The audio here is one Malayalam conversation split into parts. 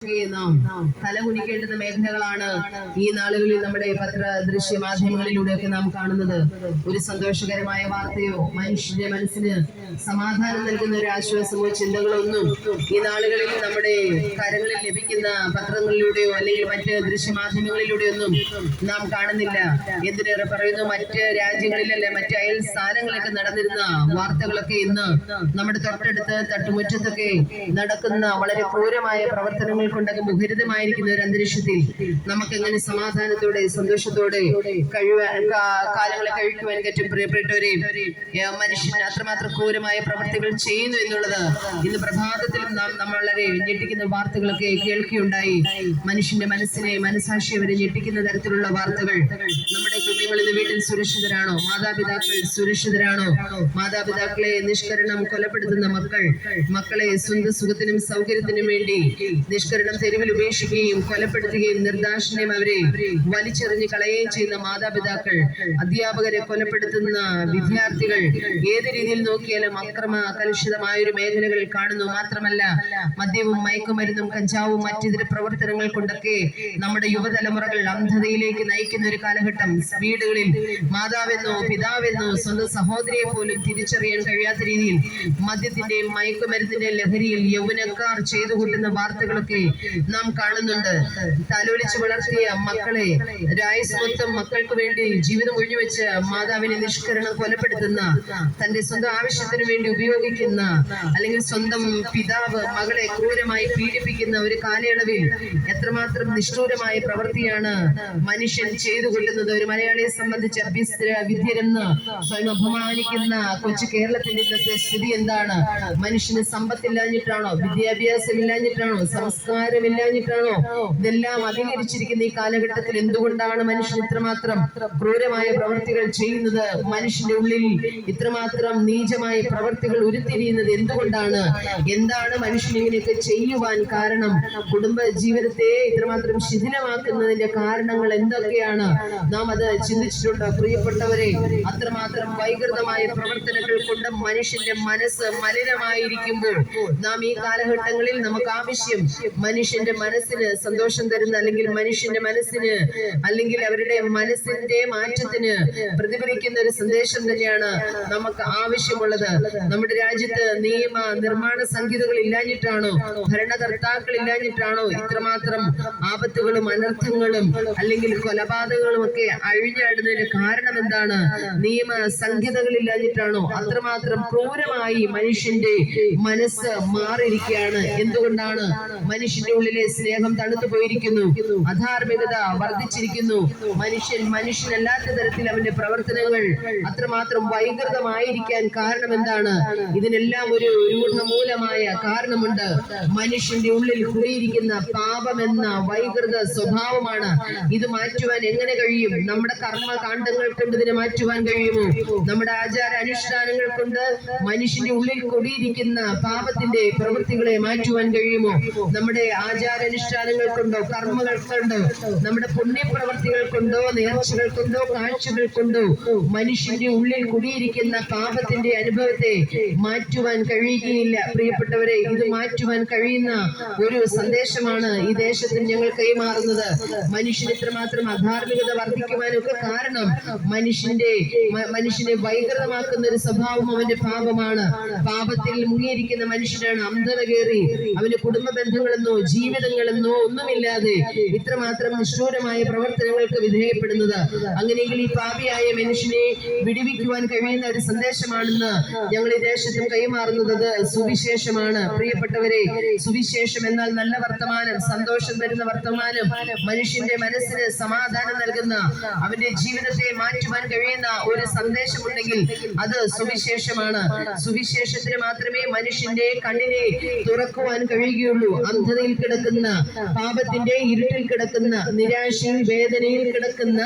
നാം തലകുനിക്കേണ്ടുന്ന മേഖലകളാണ് ഈ നാളുകളിൽ നമ്മുടെ പത്ര ദൃശ്യ മാധ്യമങ്ങളിലൂടെയൊക്കെ നാം കാണുന്നത്. ഒരു സന്തോഷകരമായ വാർത്തയോ മനുഷ്യന്റെ മനസ്സിന് സമാധാനം നൽകുന്ന ഒരു ആശ്വാസമോ ചിന്തകളോ ഒന്നും ഈ നാളുകളിൽ നമ്മുടെ കരങ്ങളിൽ ലഭിക്കുന്ന പത്രങ്ങളിലൂടെയോ അല്ലെങ്കിൽ മറ്റ് ദൃശ്യമാധ്യമങ്ങളിലൂടെയോ ഒന്നും നാം കാണുന്നില്ല. എന്തിനേറെ പറയുന്നു, മറ്റ് രാജ്യങ്ങളിലല്ലേ മറ്റ് അയൽ സ്ഥാനങ്ങളൊക്കെ നടന്നിരുന്ന വാർത്തകളൊക്കെ ഇന്ന് നമ്മുടെ തൊട്ടടുത്ത് തട്ടുമുറ്റത്തൊക്കെ നടക്കുന്ന വളരെ ക്രൂരമായ പ്രവർത്തനങ്ങൾ കൊണ്ടൊക്കെ മുഖരിതമായിരിക്കുന്ന ഒരു അന്തരീക്ഷത്തിൽ നമുക്ക് എങ്ങനെ സമാധാനത്തോടെ സന്തോഷത്തോടെ കാലങ്ങളെ കഴിക്കുവാൻ പറ്റും? പ്രിയപ്പെട്ടവരെ, മനുഷ്യൻ അത്രമാത്രം ക്രൂരമായ പ്രവർത്തികൾ ചെയ്യുന്നു എന്നുള്ളത് ഇന്ന് പ്രഭാതത്തിൽ നാം വളരെ ഞെട്ടിക്കുന്ന വാർത്തകളൊക്കെ കേൾക്കുകയുണ്ടായി. മനുഷ്യന്റെ മനസാക്ഷിയെ വരെ ഞെട്ടിക്കുന്ന തരത്തിലുള്ള വാർത്തകൾ. നമ്മുടെ കുഞ്ഞുങ്ങൾ ഇന്ന് വീട്ടിൽ സുരക്ഷിതരാണോ? മാതാപിതാക്കൾ സുരക്ഷിതരാണോ? മാതാപിതാക്കളെ നിഷ്കരണം കൊലപ്പെടുത്തുന്ന മക്കളെ സ്വന്തം സുഖത്തിനും സൗകര്യത്തിനും വേണ്ടി നിഷ്കരണം തെരുവിൽ ഉപേക്ഷിക്കുകയും കൊലപ്പെടുത്തുകയും നിർദാക്ഷിണ്യം അവരെ വലിച്ചെറിഞ്ഞ് കളയുകയും ചെയ്യുന്ന മാതാപിതാക്കൾ, അധ്യാപകരെ കൊലപ്പെടുത്തുന്ന വിദ്യാർത്ഥികൾ, ഏത് രീതിയിൽ നോക്കിയാലും കലുഷിതമായ ഒരു മേഖലകൾ കാണുന്നു. മാത്രമല്ല, മദ്യവും മയക്കുമരുന്നും കഞ്ചാവും മറ്റിതര പ്രവർത്തനങ്ങൾ കൊണ്ടൊക്കെ നമ്മുടെ യുവതലമുറകൾ അന്ധതയിലേക്ക് നയിക്കുന്ന ഒരു കാലഘട്ടം. വീടുകളിൽ മാതാവെന്നോ പിതാവെന്നോ സ്വന്തം സഹോദരിയെ പോലും തിരിച്ചറിയാൻ കഴിയാത്ത രീതിയിൽ മദ്യത്തിന്റെയും മയക്കുമരുന്നിന്റെയും ലഹരിയിൽ യൗവനക്കാർ ചെയ്തു കൂട്ടുന്ന വാർത്തകളൊക്കെ നാം കാണുന്നുണ്ട്. തലോലിച്ച് വളർത്തിയ മക്കളെ രായസ്മത്വം മക്കൾക്ക് വേണ്ടി ജീവിതം ഒഴിഞ്ഞുവെച്ച് മാതാവിനെ നിഷ്കരണം കൊലപ്പെടുത്തുന്ന, തന്റെ സ്വന്തം ആവശ്യത്തിന് വേണ്ടി ഉപയോഗിക്കുന്ന, അല്ലെങ്കിൽ സ്വന്തം പിതാവ് മകളെ ക്രൂരമായി പീഡിപ്പിക്കുന്ന ഒരു കാലയളവിൽ എത്രമാത്രം നിഷ്ഠൂരമായ പ്രവൃത്തിയാണ് മനുഷ്യൻ ചെയ്തു കൊള്ളുന്നത്. ഒരു മലയാളിയെ സംബന്ധിച്ച് വിദ്യരെന്ന് സ്വയം അപമാനിക്കുന്ന കൊച്ചു കേരളത്തിന്റെ ഇന്നത്തെ സ്ഥിതി എന്താണ്? മനുഷ്യന് സമ്പത്തില്ലാഞ്ഞിട്ടാണോ? വിദ്യാഭ്യാസം ഇല്ലാഞ്ഞിട്ടാണോ? സംസ്കാരമില്ലാഞ്ഞിട്ടാണോ? ഇതെല്ലാം അധികരിച്ചിരിക്കുന്ന ഈ കാലഘട്ടത്തിൽ എന്തുകൊണ്ടാണ് മനുഷ്യൻ ഇത്രമാത്രം ക്രൂരമായ പ്രവർത്തികൾ ചെയ്യുന്നത്? മനുഷ്യന്റെ ഉള്ളിൽ ഇത്രമാത്രം നീചമായ പ്രവർത്തികൾ ഉരുത്തിരിയുന്നത് എന്തുകൊണ്ടാണ്? എന്താണ് മനുഷ്യൻ ഇങ്ങനെയൊക്കെ ചെയ്യുവാൻ കാരണം? കുടുംബ ജീവിതത്തെ ഇത്രമാത്രം ശിഥിലമാക്കുന്നതിന്റെ കാരണങ്ങൾ എന്തൊക്കെയാണ്? നാം അത് ചിന്തിച്ചിട്ടുണ്ടോ? പ്രിയപ്പെട്ടവരെ, അത്രമാത്രം വൈകൃതമായ പ്രവർത്തനങ്ങൾ കൊണ്ട് മനുഷ്യന്റെ മനസ്സ് മലിനമായിരിക്കുമ്പോൾ നാം ഈ കാലഘട്ടങ്ങളിൽ നമുക്ക് ആവശ്യം മനുഷ്യന്റെ മനസ്സിന് സന്തോഷം തരുന്ന, അല്ലെങ്കിൽ മനുഷ്യന്റെ മനസ്സിന്, അല്ലെങ്കിൽ അവരുടെ മനസ്സിന്റെ മാറ്റത്തിന് പ്രതിഫലിക്കുന്ന ഒരു സന്ദേശം തന്നെയാണ് നമുക്ക് ആവശ്യമുള്ളത്. നമ്മുടെ രാജ്യത്ത് നിയമ നിർമ്മാണ സംഹിതകൾ ഇല്ലാഞ്ഞിട്ടാണോ? ഭരണകർത്താക്കൾ ഇല്ലാഞ്ഞിട്ടാണോ ഇത്രമാത്രം ആപത്തുകളും അനർത്ഥങ്ങളും അല്ലെങ്കിൽ കൊലപാതകങ്ങളും ഒക്കെ അഴിഞ്ഞാടുന്നതിന് കാരണം എന്താണ്? നിയമ സംഹിതകൾ ഇല്ലാഞ്ഞിട്ടാണോ? അത്രമാത്രം ക്രൂരമായി മനുഷ്യന്റെ മനസ്സ് മാറിയിരിക്കുകയാണ്. എന്തുകൊണ്ടാണ്? മനുഷ്യന്റെ ഉള്ളിലെ സ്നേഹം തണുത്തു പോയിരിക്കുന്നു, അധാർമികത വർദ്ധിച്ചിരിക്കുന്നു. മനുഷ്യനല്ലാത്ത തരത്തിൽ അവന്റെ പ്രവർത്തനങ്ങൾ അത്രമാത്രം വൈകൃതമായിരിക്കാൻ കാരണം എന്താണ്? ഇതിനെല്ലാം ഒരു രൂഢമൂലമായ കാരണമുണ്ട്. മനുഷ്യന്റെ ഉള്ളിൽ കുടിയിരിക്കുന്ന പാപമെന്ന വൈകൃത സ്വഭാവമാണ്. ഇത് മാറ്റുവാൻ എങ്ങനെ കഴിയും? നമ്മുടെ കർമ്മകാണ്ഡങ്ങൾ കൊണ്ട് ഇതിനെ മാറ്റുവാൻ കഴിയുമോ? നമ്മുടെ ആചാര അനുഷ്ഠാനങ്ങൾ കൊണ്ട് മനുഷ്യന്റെ ഉള്ളിൽ കുടിയിരിക്കുന്ന പാപത്തിന്റെ പ്രവൃത്തികളെ മാറ്റുവാൻ കഴിയുമോ? നമ്മുടെ ആചാരാനുഷ്ഠാനങ്ങൾ കൊണ്ടോ കർമ്മങ്ങൾ കൊണ്ടോ നമ്മുടെ പുണ്യപ്രവർത്തികൾ കൊണ്ടോ നേർച്ചകൾ കൊണ്ടോ കാഴ്ചകൾ കൊണ്ടോ മനുഷ്യന്റെ ഉള്ളിൽ കുടിയിരിക്കുന്ന പാപത്തിന്റെ അനുഭവത്തെ മാറ്റുവാൻ കഴിയുകയില്ല. പ്രിയപ്പെട്ടവരെ, ഇത് മാറ്റുവാൻ കഴിയുന്ന ഒരു സന്ദേശമാണ് ഈ ദേശത്തിൽ ഞങ്ങൾ കൈമാറുന്നത്. മനുഷ്യന് ഇത്രമാത്രം അധാർമികത വർദ്ധിക്കുവാനൊക്കെ കാരണം മനുഷ്യനെ വൈകൃതമാക്കുന്ന ഒരു സ്വഭാവം അവന്റെ പാപമാണ്. പാപത്തിൽ മുങ്ങിയിരിക്കുന്ന മനുഷ്യനാണ് അന്ധത കയറി അവന്റെ കുടുംബ ബന്ധങ്ങളെന്നോ ജീവിതങ്ങളെന്നോ ഒന്നുമില്ലാതെ ഇത്രമാത്രം നിഷ്ഠൂരമായ പ്രവർത്തനങ്ങൾക്ക് വിധേയപ്പെടുന്നത്. അങ്ങനെയെങ്കിൽ ഈ പാപിയായ മനുഷ്യനെ വിടുവിക്കുവാൻ കഴിയുന്ന ഒരു സന്ദേശമാണെന്ന് ഞങ്ങൾ ഈ ദേശത്തും കൈമാറുന്നത് സുവിശേഷമാണ്. പ്രിയപ്പെട്ടവരെ, സുവിശേഷം എന്നാൽ നല്ല വർത്തമാനം, സന്തോഷം തരുന്ന വർത്തമാനം, മനുഷ്യന്റെ മനസ്സിന് സമാധാനം നൽകുന്ന, അവന്റെ ജീവിതത്തെ മാറ്റുവാൻ കഴിയുന്ന ഒരു സന്ദേശമുണ്ടെങ്കിൽ അത് സുവിശേഷമാണ്. സുവിശേഷത്തിന് മാത്രമേ മനുഷ്യന്റെ കണ്ണിനെ തുറക്കുവാൻ കഴിയുകയുള്ളൂ. അന്ധതയിൽ കിടക്കുന്ന, പാപത്തിന്റെ ഇരുട്ടിൽ കിടക്കുന്ന, നിരാശയിൽ വേദനയിൽ കിടക്കുന്ന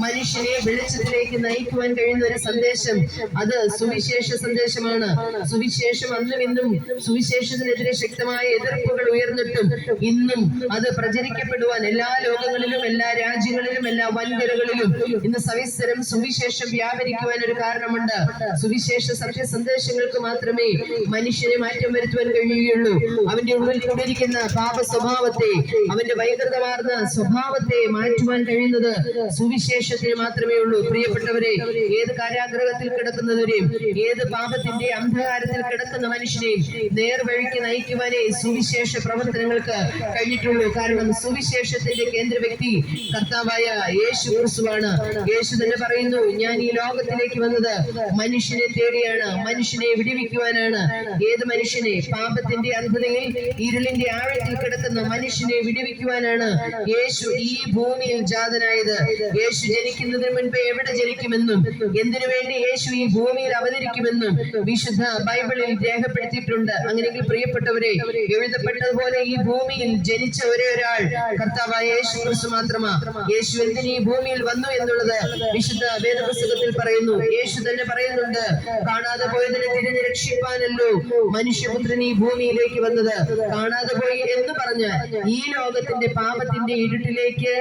മനുഷ്യനെ വെളിച്ചത്തിലേക്ക് നയിക്കുവാൻ കഴിയുന്ന ഒരു സന്ദേശം അത് സുവിശേഷ സന്ദേശമാണ്. സുവിശേഷം അന്നും ഇന്നും സുവിശേഷത്തിനെതിരെ ശക്തമായ എതിർപ്പുകൾ ഉയർന്നിട്ടും ഇന്നും അത് പ്രചരിക്കപ്പെടുവാൻ എല്ലാ ലോകങ്ങളിലും, എല്ലാ രാജ്യങ്ങളിലും, എല്ലാ വൻകരകളിലും ഇന്ന് സവിസ്തരം സുവിശേഷം വ്യാപരിക്കുവാൻ ഒരു കാരണമുണ്ട്. സുവിശേഷ സത്യ സന്ദേശങ്ങൾക്ക് മാത്രമേ മനുഷ്യനെ മാറ്റം വരുത്തുവാൻ കഴിയുകയുള്ളൂ. അവന്റെ ഉള്ളിൽ കൊണ്ടിരിക്കുന്ന പാപ സ്വഭാവത്തെ, അവന്റെ വൈകൃതമാർന്ന സ്വഭാവത്തെ മാറ്റുവാൻ കഴിയുന്നത് സുവിശേഷത്തിന് മാത്രമേ ഉള്ളൂ. പ്രിയപ്പെട്ടവരെ, ഏത് കാരാഗ്രഹത്തിൽ കിടക്കുന്നവരെയും ഏത് പാപത്തിന്റെ അന്ധകാരത്തിൽ കിടക്കുന്ന മനുഷ്യനെയും നേർവഴിക്ക് നയിക്കുവാനേ സുവിശേഷ പ്രവർത്തനങ്ങൾക്ക് കഴിഞ്ഞിട്ടുള്ളൂ. കാരണം സുവിശേഷത്തിന്റെ കേന്ദ്ര വ്യക്തി കർത്താവായ യേശു ക്രിസ്തുവാണ്. യേശു തന്നെ പറയുന്നു, ഞാൻ ഈ ലോകത്തിലേക്ക് വന്നത് മനുഷ്യനെ തേടിയാണ്, മനുഷ്യനെ വിടുവിക്കുവാനാണ്. ഏത് മനുഷ്യനെ? പാപത്തിന്റെ അന്ധതയിൽ ഇരുളിന്റെ ആഴത്തിൽ കിടക്കുന്ന മനുഷ്യനെ വിടുവിക്കുവാനാണ് യേശു ഈ ഭൂമിയിൽ ജാതനായത്. യേശു ജനിക്കുന്നതിന് മുൻപ് എവിടെ ജനിക്കുമെന്നും എന്തിനു വേണ്ടി യേശു ഈ ഭൂമിയിൽ അവതരിക്കുമെന്നും വിശുദ്ധ ബൈബിളിൽ രേഖപ്പെടുത്തിയിട്ടുണ്ട്. അങ്ങനെയെങ്കിൽ പ്രിയപ്പെട്ടവരെ, എഴുതപ്പെട്ടതുപോലെ ഈ ഭൂമിയിൽ ജനിച്ച ഒരേ ഒരാൾ കർത്താവായ യേശു ക്രിസ്തു മാത്രമാ. യേശു എന്തിന് ഈ ഭൂമിയിൽ വന്നു എന്നുള്ളത് വിശുദ്ധ വേദപുസ്തകത്തിൽ പറയുന്നു. യേശു തന്നെ പറയുന്നുണ്ട്, കാണാതെ പോയതിനെ തിരിഞ്ഞ് രക്ഷിപ്പാനല്ലോ മനുഷ്യപുത്രൻ ഈ ഭൂമിയിലേക്ക് വന്നത്. കാണാതെ പോയി എന്ന് പറഞ്ഞ് ഈ ലോകത്തിന്റെ പാപത്തിന്റെ ഇരുട്ടിലേക്ക്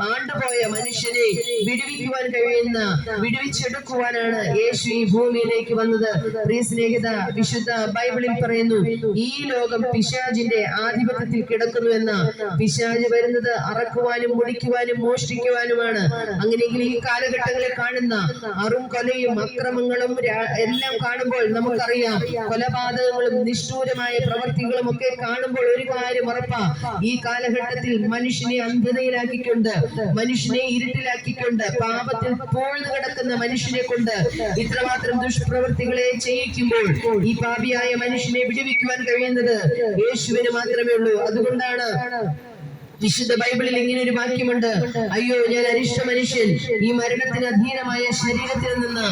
പാണ്ടുപോയ മനുഷ്യനെ വിടുവിക്കുവാൻ കഴിയുന്ന, വിടുവിച്ചെടുക്കുവാനാണ് യേശു ഈ ഭൂമിയിലേക്ക് വന്നത്. പ്രിയ സ്നേഹിത, വിശുദ്ധ ബൈബിളിൽ പറയുന്നു, ഈ ലോകം പിശാചിന്റെ ആധിപത്യത്തിൽ കിടക്കുന്നു എന്ന. പിശാച് വരുന്നത് അറക്കുവാനും മുടിക്കുവാനും മോഷ്ടിക്കുവാനുമാണ്. അങ്ങനെയെങ്കിൽ ഈ കാലഘട്ടങ്ങളിൽ കാണുന്ന അറും കൊലയും അക്രമങ്ങളും എല്ലാം കാണുമ്പോൾ നമുക്കറിയാം, കൊലപാതകങ്ങളും നിഷ്ഠൂരമായ പ്രവർത്തികളും ഒക്കെ കാണുമ്പോൾ ഒരു കാര്യം ഉറപ്പാ, ഈ കാലഘട്ടത്തിൽ മനുഷ്യനെ അന്ധതയിലാക്കിക്കൊണ്ട്, മനുഷ്യനെ ഇരുട്ടിലാക്കിക്കൊണ്ട്, പാപത്തിൽ പൂഴ്ന്നു കിടക്കുന്ന മനുഷ്യനെ കൊണ്ട് ഇത്രമാത്രം ദുഷ്പ്രവൃത്തികളെ ചെയ്യിക്കുമ്പോൾ ഈ പാപിയായ മനുഷ്യനെ വിടുവിക്കുവാൻ കഴിയുന്നത് യേശുവിന് മാത്രമേ ഉള്ളൂ. അതുകൊണ്ടാണ് വിശുദ്ധ ബൈബിളിൽ ഇങ്ങനെ ഒരു വാക്യമുണ്ട്, അയ്യോ ഞാൻ അരിഷ്ട മനുഷ്യൻ, ഈ മരണത്തിന് അധീനമായ ശരീരത്തിൽ നിന്ന്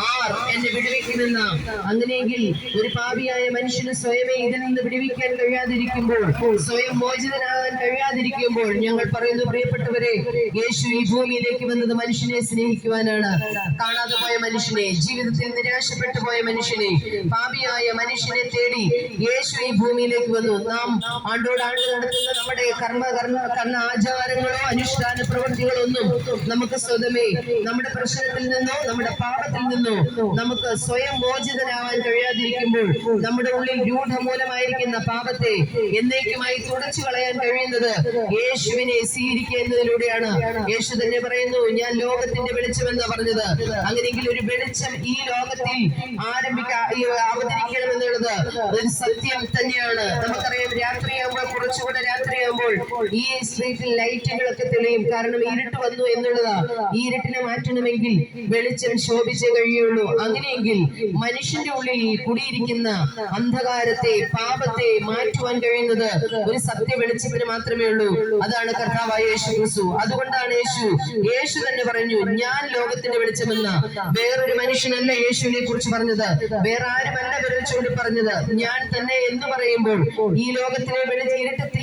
ആർ എന്നെ വിടുവിക്കുമെന്ന്. അങ്ങനെയെങ്കിൽ ഒരു പാപിയായ മനുഷ്യന് സ്വയമേ ഇതിൽ നിന്ന് വിടുവിക്കാൻ കഴിയാതിരിക്കുമ്പോൾ, സ്വയം മോചിതനാകാൻ കഴിയാതിരിക്കുമ്പോൾ, ഞങ്ങൾ പറയുന്നു, പ്രിയപ്പെട്ടവരെ, യേശു ഈ ഭൂമിയിലേക്ക് വന്നത് മനുഷ്യനെ സ്നേഹിക്കുവാനാണ്. കാണാതെ പോയ മനുഷ്യനെ, ജീവിതത്തിൽ നിരാശപ്പെട്ടു പോയ മനുഷ്യനെ, പാപിയായ മനുഷ്യനെ തേടി യേശു ഈ ഭൂമിയിലേക്ക് വന്നു. നാം ആണ്ടോടാണ്ട് നടത്തുന്ന നമ്മുടെ ആചാരങ്ങളോ അനുഷ്ഠാന പ്രവൃത്തികളോ ഒന്നും നമുക്ക് സ്വതമേ നമ്മുടെ പ്രശ്നത്തിൽ നിന്നോ നമ്മുടെ പാപത്തിൽ നിന്നോ നമുക്ക് സ്വയം മോചിതനാവാൻ കഴിയാതിരിക്കുമ്പോൾ, നമ്മുടെ ഉള്ളിൽ രൂഢമൂലമായിരിക്കുന്ന പാപത്തെ എന്നേക്കുമായി തുടച്ചു കളയാൻ കഴിയുന്നത് യേശുവിനെ സ്വീകരിക്കുന്നതിലൂടെയാണ്. യേശു തന്നെ പറയുന്നു, ഞാൻ ലോകത്തിന്റെ വെളിച്ചമെന്ന് പറഞ്ഞത്. അങ്ങനെയെങ്കിൽ ഒരു വെളിച്ചം ഈ ലോകത്തിൽ അവതരിക്കണമെന്നുള്ളത് ഒരു സത്യം തന്നെയാണ്. നമുക്കറിയാം, രാത്രിയാകുമ്പോൾ, കുറച്ചുകൂടെ രാത്രിയാകുമ്പോൾ ഈ സ്ട്രീറ്റിൽ ലൈറ്റുകളൊക്കെ തെളിയും. കാരണം ഇരുട്ട് വന്നു എന്നുള്ളതാ. ഈ ഇരുട്ടിനെ മാറ്റണമെങ്കിൽ വെളിച്ചം ശോഭിച്ചേ കഴിയുള്ളൂ. അങ്ങനെയെങ്കിൽ മനുഷ്യന്റെ ഉള്ളിൽ കുടിയിരിക്കുന്ന അന്ധകാരത്തെ, പാപത്തെ മാറ്റുവാൻ കഴിയുന്നത് ഒരു സത്യ വെളിച്ചത്തിന് മാത്രമേ ഉള്ളൂ. അതാണ് കർത്താവായ യേശു ക്രിസ്തു. അതുകൊണ്ടാണ് യേശു തന്നെ പറഞ്ഞു, ഞാൻ ലോകത്തിന്റെ വെളിച്ചമെന്ന. വേറൊരു മനുഷ്യനല്ല യേശുവിനെ കുറിച്ച് പറഞ്ഞത്, വേറെ ആരുമല്ല വിരൽ ചൂണ്ടി പറഞ്ഞത്. ഞാൻ തന്നെ എന്ന് പറയുമ്പോൾ ഈ ലോകത്തിലെ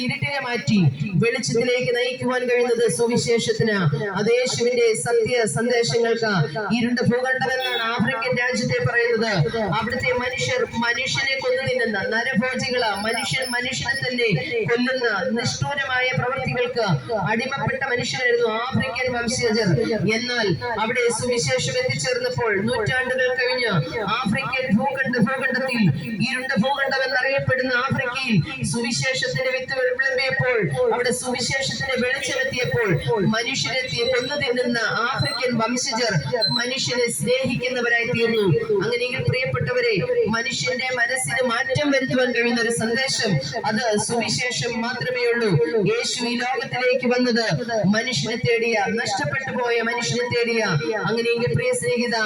ഇരുട്ടിനെ മാറ്റി വെളിച്ചത്തിലേക്ക് നയിക്കുവാൻ കഴിയുന്നത് സുവിശേഷത്തിന്. അത് യേശുവിന്റെ സത്യ സന്ദേശങ്ങൾക്ക്. ഇരുണ്ട ഭൂഖണ്ഡം എന്നാണ് ആഫ്രിക്കൻ രാജ്യത്തെ പറയുന്നത്. അവിടുത്തെ മനുഷ്യനെ കൊന്നു തിന്നുന്ന നരഭോജികള്, മനുഷ്യനെ തന്നെ കൊല്ലുന്ന നിഷ്ഠൂരമായ പ്രവൃത്തികൾക്ക് അടിമപ്പെട്ട മനുഷ്യരായിരുന്നു ആഫ്രിക്കൻ വംശജർ. എന്നാൽ അവിടെ സുവിശേഷം എത്തിച്ചേർന്നപ്പോൾ, നൂറ്റാണ്ടുകൾ കഴിഞ്ഞ് ആഫ്രിക്കൻ ഭൂഖണ്ഡത്തിൽ, ഇരുണ്ട ഭൂഖണ്ഡം എന്നറിയപ്പെടുന്ന ആഫ്രിക്കയിൽ സുവിശേഷത്തിന്റെ വിത്തുകൾ വിളമ്പിയപ്പോൾ, അവിടെ സുവിശേഷത്തിന്റെ വെളിച്ചമെത്തിയപ്പോൾ, മനുഷ്യരെ കൊന്നു തിന്നുന്ന ആഫ്രിക്കൻ വംശജർ മനുഷ്യനെ സ്നേഹിക്കുന്നവരായി തീർന്നു. അങ്ങനെയെങ്കിൽ പ്രിയപ്പെട്ടവരെ, മനുഷ്യന്റെ മനസ്സിന് മാറ്റം വരുത്തുവാൻ കഴിയുന്ന ഒരു സന്ദേശം, അത് സുവിശേഷം മാത്രമേ ഉള്ളൂ. യേശു ഈ ലോകത്തിലേക്ക് വന്നത് മനുഷ്യനെ തേടിയ, നഷ്ടപ്പെട്ടു പോയ മനുഷ്യനെ തേടിയ. അങ്ങനെയെങ്കിൽ പ്രിയ സ്നേഹിത,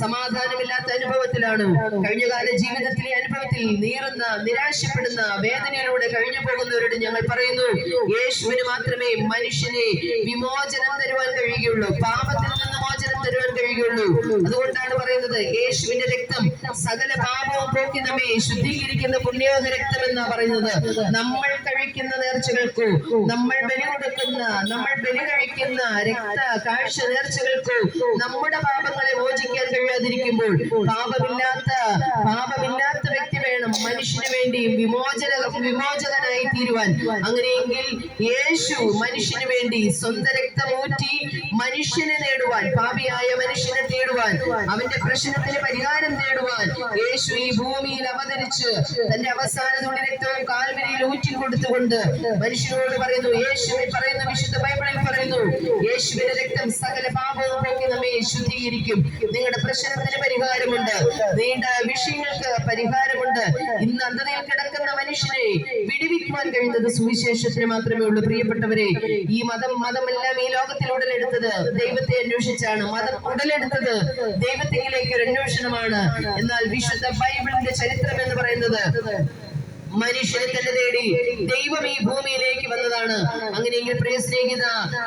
സമാധാനമില്ലാത്ത അനുഭവത്തിലാണ്, കഴിഞ്ഞകാല ജീവിതത്തിലെ അനുഭവത്തിൽ നീറുന്ന, നിരാശപ്പെടുന്ന, വേദനയിലൂടെ കഴിഞ്ഞു പോകുന്നവരോട് ഞങ്ങൾ പറയുന്നു, യേശുവിന് മാത്രമേ മനുഷ്യനെ വിമോചനം തരുവാൻ കഴിയുകയുള്ളൂ, പാപത്തിൽ നിന്ന് മോചനം തരുവാൻ കഴിയുകയുള്ളൂ. അതുകൊണ്ടാണ് പറയുന്നത്, യേശുവിന്റെ രക്തം സകല പാപവും പോക്കി നമ്മെ ശുദ്ധീകരിക്കുന്ന പുണ്യോഹ രക്തം എന്നാ പറയുന്നത്. നമ്മൾ കഴിക്കുന്ന നേർച്ചകൾക്കോ, നമ്മൾ ബലി കൊടുക്കുന്ന, നമ്മൾ ബലി കഴിക്കുന്ന രക്ത കാഴ്ച നേർച്ചകൾക്കോ നമ്മുടെ പാപങ്ങളെ മോചിക്കാൻ കഴിയാതിരിക്കുമ്പോൾ, പാപമില്ലാത്ത വ്യക്തി വേണം മനുഷ്യന് വേണ്ടി വിമോചകനായി തീരുവാൻ. അങ്ങനെയെങ്കിൽ യേശു മനുഷ്യന് വേണ്ടി സ്വന്തം രക്തമൂറ്റി മനുഷ്യനെ നേടുവാൻ, പാപിയായ മനുഷ്യനെ നേടുവാൻ, അവന്റെ പ്രശ്നത്തിന് പരിഹാരം നേടുവാൻ യേശു ഈ ഭൂമിയിൽ അവതരിച്ച് തന്റെ അവസാന തുള്ളി രക്തവും കാൽവരിയിൽ ഊറ്റിക്കൊടുത്തുകൊണ്ട് മനുഷ്യനോട് പറയുന്നു. യേശുവിൽ പറയുന്നു, വിശുദ്ധ ബൈബിളിൽ പറയുന്നു, യേശുവിന്റെ രക്തം സകല പാപവും പോക്കി നമ്മെ ശുദ്ധീകരിക്കും. നിങ്ങളുടെ പ്രശ്നത്തിന് പരിഹാരമുണ്ട്, നീണ്ട വിഷയങ്ങൾക്ക് പരിഹാരമുണ്ട്. ഇന്ന് അന്ധതയിൽ കിടക്കുന്ന മനുഷ്യനെ വിടുവിക്കുവാൻ കഴിയുന്നത് സുവിശേഷത്തിന് മാത്രമേ ഉള്ളൂ. പ്രിയപ്പെട്ടവരെ, ഈ മതമെല്ലാം ഈ ലോകത്തിൽ ഉടലെടുത്തത് ദൈവത്തെ അന്വേഷിച്ചാണ്. മതം ഉടലെടുത്തത് ദൈവത്തിലേക്ക് ഒരു അന്വേഷണമാണ്. എന്നാൽ വിശുദ്ധ ബൈബിളിന്റെ ചരിത്രം എന്ന് പറയുന്നത് മനുഷ്യനെ തന്നെ തേടി ദൈവം ഈ ഭൂമിയിലേക്ക് വന്നതാണ്. അങ്ങനെയെങ്കിൽ പ്രിയ സ്നേഹിത,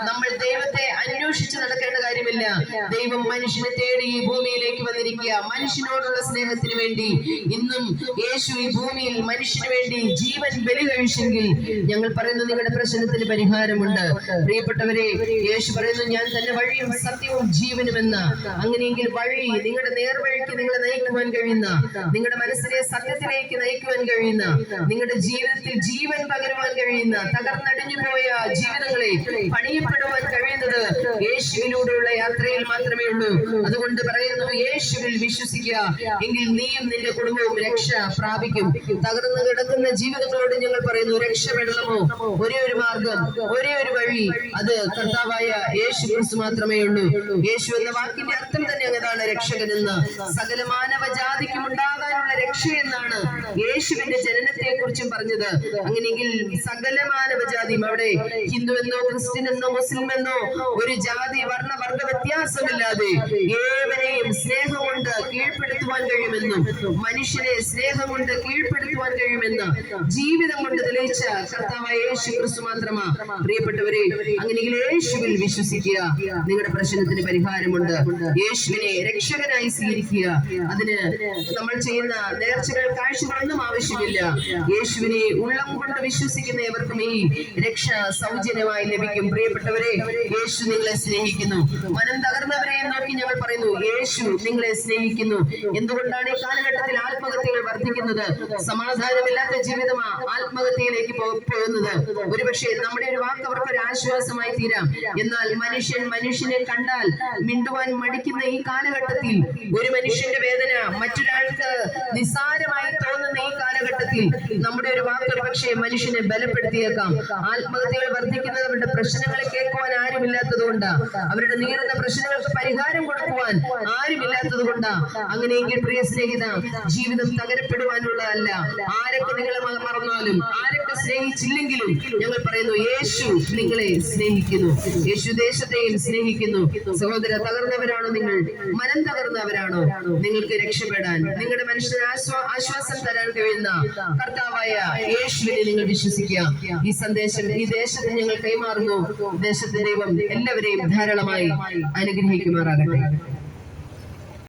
നമ്മൾ ദൈവത്തെ അന്വേഷിച്ച് നടക്കേണ്ട കാര്യമില്ല. ദൈവം മനുഷ്യനെ തേടി ഈ ഭൂമിയിലേക്ക് വന്നിരിക്കുക മനുഷ്യനോടുള്ള സ്നേഹത്തിന് വേണ്ടി. ഇന്നും യേശു ഈ ഭൂമിയിൽ മനുഷ്യന് വേണ്ടി ജീവൻ ബലി കഴിച്ചെങ്കിൽ ഞങ്ങൾ പറയുന്നു, നിങ്ങളുടെ പ്രശ്നത്തിന് പരിഹാരമുണ്ട്. പ്രിയപ്പെട്ടവരെ, യേശു പറയുന്നു, ഞാൻ തന്നെ വഴിയും സത്യവും ജീവനുമെന്ന്. അങ്ങനെയെങ്കിൽ വഴി, നിങ്ങളുടെ നേർവഴിക്ക് നിങ്ങളെ നയിക്കുവാൻ കഴിയുന്ന, നിങ്ങളുടെ മനസ്സിനെ സത്യത്തിലേക്ക് നയിക്കുവാൻ കഴിയുന്ന, നിങ്ങളുടെ ജീവിതത്തിൽ ജീവൻ പകരുവാൻ കഴിയുന്ന, തകർന്നടിഞ്ഞു പോയ ജീവിതങ്ങളെ പണിയപ്പെടുവാൻ കഴിയുന്നത് യേശുവിലൂടെയുള്ള യാത്രയിൽ മാത്രമേ ഉള്ളൂ. അതുകൊണ്ട് പറയുന്നു, യേശുവിൽ വിശ്വസിക്കുക, എങ്കിൽ നീയും നിന്റെ കുടുംബവും രക്ഷ പ്രാപിക്കും. തകർന്നു കിടക്കുന്ന ജീവിതങ്ങളോട് ഞങ്ങൾ പറയുന്നു, രക്ഷപ്പെടണമോ? ഒരേ ഒരു മാർഗം, ഒരേ ഒരു വഴി, അത് കർത്താവായ യേശു ക്രിസ്തു മാത്രമേ ഉള്ളൂ. യേശു എന്ന വാക്കിന്റെ അർത്ഥം തന്നെ അതാണ്, രക്ഷകൻ എന്ന്. സകല മാനവ ജാതിക്കും ഉണ്ടാകാനുള്ള രക്ഷ എന്നാണ് യേശുവിന്റെ ജനനത്തെ കുറിച്ചും പറഞ്ഞത്. അങ്ങനെയെങ്കിൽ സകല മാനവജാതിയും, അവിടെ ഹിന്ദു എന്നോ ക്രിസ്ത്യൻ എന്നോ മുസ്ലിം എന്നോ ഒരു ജാതി വർണ്ണ വർഗ വ്യത്യാസമില്ലാതെ ഏവരെയും സ്നേഹം കൊണ്ട് കീഴ്പ്പെടുത്തുവാൻ കഴിയുമെന്നും, മനുഷ്യനെ സ്നേഹം കൊണ്ട് കീഴ്പ്പെടുത്തുവാൻ കഴിയുമെന്ന് ജീവിതം കൊണ്ട് തെളിയിച്ച കർത്താവായ യേശു ക്രിസ്തു മാത്രമാ. പ്രിയപ്പെട്ടവരെ, അങ്ങനെയെങ്കിൽ യേശുവിൽ വിശ്വസിക്കുക, നിങ്ങളുടെ പ്രശ്നത്തിന് പരിഹാരമുണ്ട്. യേശുവിനെ രക്ഷകനായി സ്വീകരിക്കുക. അതിന് നമ്മൾ ചെയ്യുന്ന നേർച്ചകൾ, കാഴ്ചകളൊന്നും ആവശ്യമില്ല. യേശുവിനെ ഉള്ളം കൊണ്ട് വിശ്വസിക്കുന്ന ഏവർക്കും ഈ രക്ഷ സൗജന്യമായി ലഭിക്കും. പ്രിയപ്പെട്ടവരെ, യേശു നിങ്ങളെ സ്നേഹിക്കുന്നു. മനം തകർന്നവരെ നോക്കി ഞങ്ങൾ പറയുന്നു, യേശു നിങ്ങളെ സ്നേഹിക്കുന്നു. എന്തുകൊണ്ടാണ് ഈ കാലഘട്ടത്തിൽ ആത്മഹത്യകൾ വർദ്ധിക്കുന്നത്? സമാധാനമില്ലാത്ത ജീവിതമാ ആത്മഹത്യയിലേക്ക് പോകുന്നത്. ഒരുപക്ഷെ നമ്മുടെ ഒരു വാക്ക് അവർക്ക് ഒരു ആശ്വാസമായി തീരാം. എന്നാൽ മനുഷ്യനെ കണ്ടാൽ മിണ്ടുവാൻ മടിക്കുന്ന ഈ കാലഘട്ടത്തിൽ, ഒരു മനുഷ്യന്റെ വേദന മറ്റൊരാൾക്ക് നിസ്സാരമായി തോന്നുന്ന ഈ കാലഘട്ടത്തിൽ നമ്മുടെ ഒരു വാക്ക് ഒരു പക്ഷേ മനുഷ്യനെ ബലപ്പെടുത്തിയേക്കാം. ആത്മഹത്യകൾ വർദ്ധിക്കുന്നത് അവരുടെ പ്രശ്നങ്ങളെ കേൾക്കുവാൻ ആരുമില്ലാത്തത് കൊണ്ടാ, അവരുടെ നീറുന്ന പ്രശ്നങ്ങൾക്ക് പരിഹാരം കൊടുക്കുവാൻ ആരുമില്ലാത്തത് കൊണ്ടാ. അങ്ങനെയെങ്കിൽ പ്രിയ സ്നേഹിത, ജീവിതം തകരപ്പെടുവാനുള്ളതല്ല. ആരൊക്കെ നിങ്ങളെ മറന്നാലും, ആരൊക്കെ സ്നേഹിച്ചില്ലെങ്കിലും ഞങ്ങൾ പറയുന്നു, യേശു നിങ്ങളെ സ്നേഹിക്കുന്നു. യേശു ദേശത്തെയും സ്നേഹിക്കുന്നു. സഹോദര, തകർന്നവരാണോ നിങ്ങൾ? മനം തകർന്നവരാണോ? നിങ്ങൾക്ക് രക്ഷപ്പെടാൻ, നിങ്ങളുടെ മനുഷ്യന് ആശ്വാസം തരാൻ കഴിയുന്ന കർത്താവായ യേശുവിനെ നിങ്ങൾ വിശ്വസിക്കുക. ഈ സന്ദേശം ഈ ദേശത്ത് ഞങ്ങൾ കൈമാറുന്നു. ദേശത്തെ ദൈവം എല്ലാവരെയും ധാരാളമായി അനുഗ്രഹിക്കുമാറാകട്ടെ.